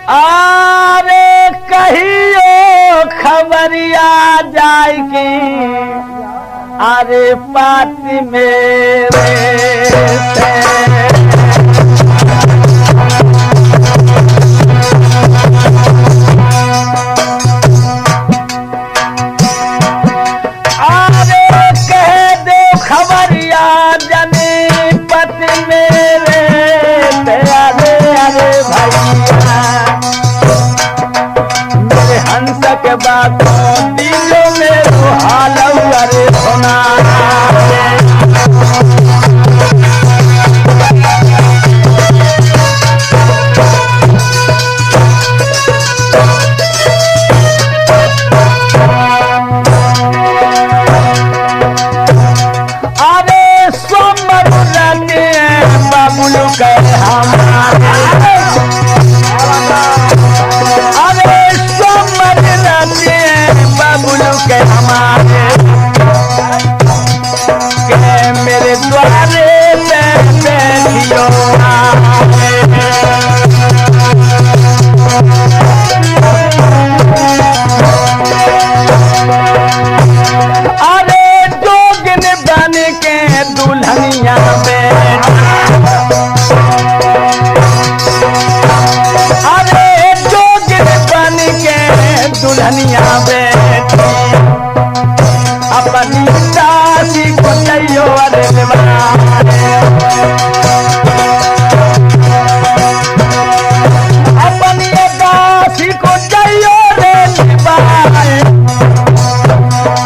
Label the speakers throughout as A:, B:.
A: आरे कहियो खबरिया जाय की आरे पाती मेरे से के बाद दिलों में हाल अरे सुना अरे सोमर बाबुल के हमारे के हमारे के मेरे द्वारे में बैठियो अरे जोगिन बन के दुल्हनिया में अरे जोगिन बन के दुल्हनिया में अपनी दादी को चाहिए अरे अपनी दादी को चाहिए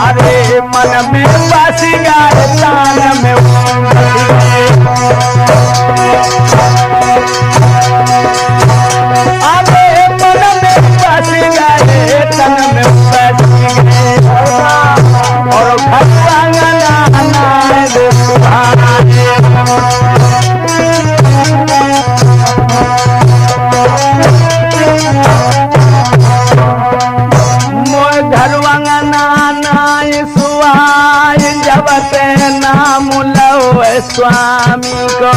A: अरे मन में बासी गाय तान में अरे मन में बासी गाय तन में और नाम लो स्वामी को